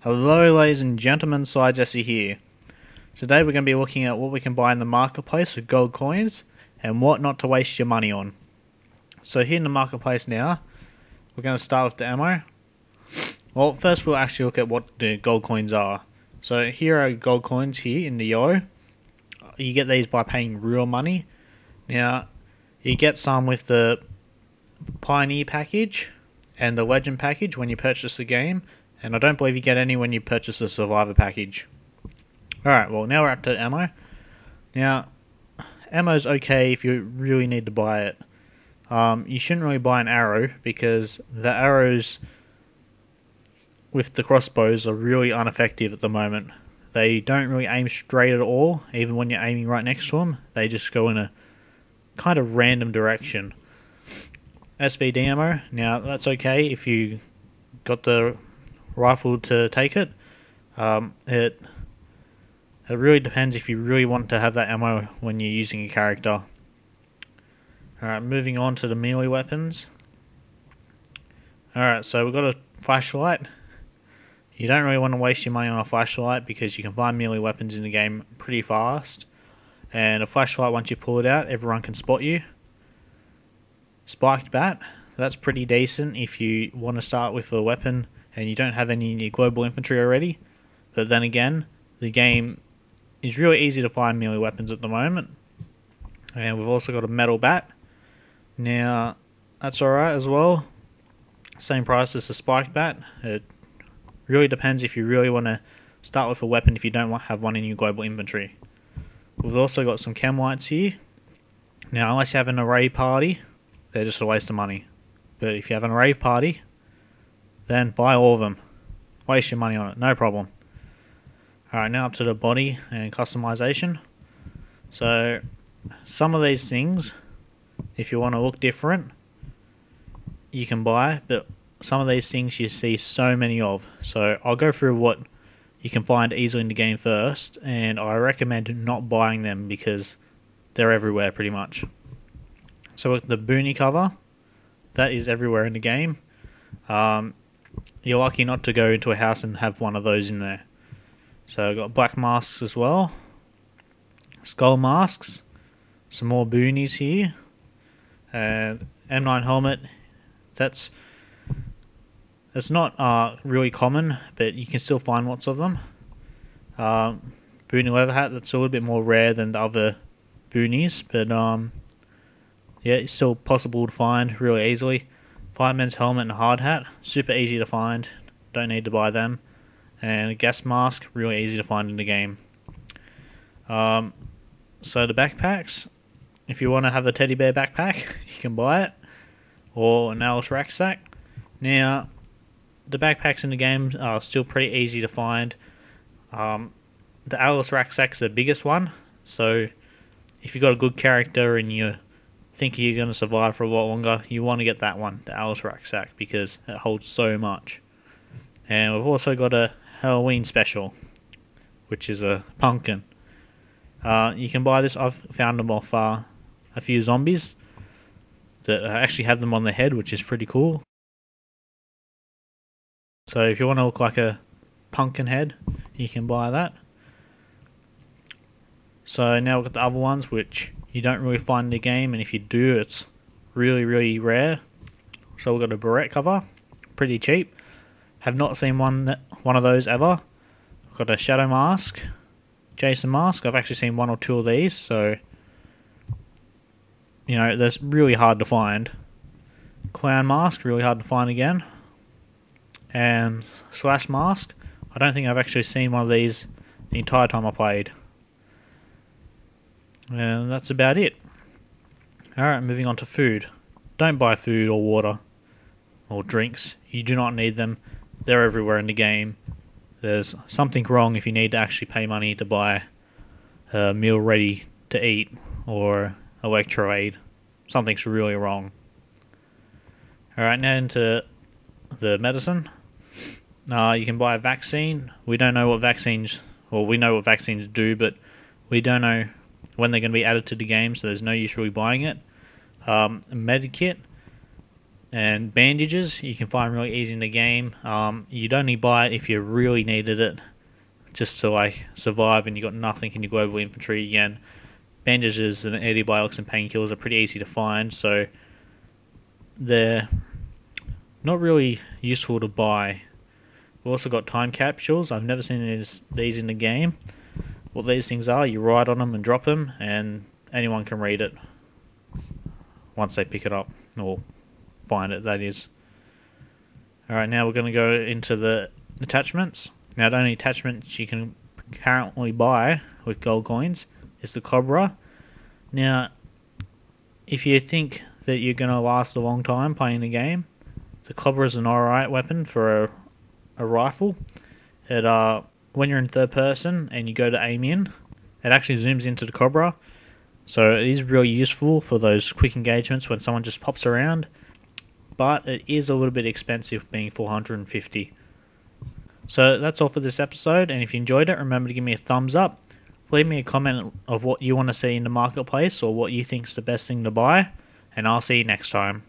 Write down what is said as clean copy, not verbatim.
Hello ladies and gentlemen, Sly Jesse here. Today we're going to be looking at what we can buy in the marketplace with gold coins and what not to waste your money on. So here in the marketplace now, we're going to start with the ammo. Well, first we'll actually look at what the gold coins are. So here are gold coins here in the yellow. You get these by paying real money. Now, you get some with the Pioneer package and the Legend package when you purchase the game. And I don't believe you get any when you purchase the Survivor package. Alright, well now we're up to ammo. Now, ammo's okay if you really need to buy it. You shouldn't really buy an arrow because the arrows with the crossbows are really ineffective at the moment. They don't really aim straight at all, even when you're aiming right next to them. They just go in a kind of random direction. SVD ammo, now that's okay if you got the rifle to take it. It really depends if you really want to have that ammo when you're using a character. Alright, moving on to the melee weapons. Alright, so we've got a flashlight. You don't really want to waste your money on a flashlight because you can find melee weapons in the game pretty fast. And a flashlight, once you pull it out, everyone can spot you. Spiked bat, that's pretty decent if you want to start with a weapon and you don't have any in your global infantry already. But then again, the game is really easy to find melee weapons at the moment. And we've also got a metal bat. Now, that's alright as well. Same price as the spiked bat. It really depends if you really want to start with a weapon if you don't have one in your global inventory. We've also got some chem lights here. Now, unless you have an array party, they're just a waste of money. But if you have an rave party, then buy all of them. Waste your money on it, no problem. Alright, now up to the body and customization. So, some of these things, if you want to look different, you can buy, but some of these things you see so many of. So, I'll go through what you can find easily in the game first, and I recommend not buying them because they're everywhere pretty much. So, with the boonie cover, that is everywhere in the game. You're lucky not to go into a house and have one of those in there. So I've got black masks as well. Skull masks. Some more boonies here. And M9 helmet. That's not really common, but you can still find lots of them. Boonie leather hat, that's a little bit more rare than the other boonies, but yeah, it's still possible to find really easily. Fireman's helmet and hard hat, super easy to find, don't need to buy them. And a gas mask, really easy to find in the game. So the backpacks, if you want to have a teddy bear backpack, you can buy it. Or an Alice rucksack. Now, the backpacks in the game are still pretty easy to find. The Alice rucksack's the biggest one, so if you've got a good character and you think you're going to survive for a lot longer, you want to get that one, the Alice rucksack, because it holds so much. And we've also got a Halloween special, which is a pumpkin. You can buy this. I've found them off a few zombies that actually have them on their head, which is pretty cool. So if you want to look like a pumpkin head, you can buy that. So now we've got the other ones, which you don't really find in the game, and if you do, it's really, really rare. So we've got a beret cover, pretty cheap. Have not seen one of those ever. We've got a shadow mask, Jason mask. I've actually seen one or two of these, so you know, they're really hard to find. Clown mask, really hard to find again. And slash mask. I don't think I've actually seen one of these the entire time I played. And that's about it. Alright, moving on to food. Don't buy food or water or drinks. You do not need them. They're everywhere in the game. There's something wrong if you need to actually pay money to buy a meal ready to eat or Electro Aid. Something's really wrong. Alright, now into the medicine. You can buy a vaccine. We don't know what vaccines, well, we know what vaccines do, but we don't know when they're going to be added to the game, so there's no use really buying it. A medikit. And bandages you can find really easy in the game. You'd only buy it if you really needed it, just to like survive and you got nothing in your global infantry. Again, bandages and antibiotics and painkillers are pretty easy to find, so they're not really useful to buy. We've also got time capsules. I've never seen these in the game. What these things are, you write on them and drop them, and anyone can read it once they pick it up, or find it, that is. Alright, now we're going to go into the attachments. Now, the only attachments you can currently buy with gold coins is the Cobra. Now, if you think that you're going to last a long time playing the game, the Cobra is an alright weapon for a rifle. When you're in third person and you go to aim in, it actually zooms into the Cobra. So it is really useful for those quick engagements when someone just pops around. But it is a little bit expensive, being 450. So that's all for this episode, and if you enjoyed it, remember to give me a thumbs up. Leave me a comment of what you want to see in the marketplace or what you think is the best thing to buy, and I'll see you next time.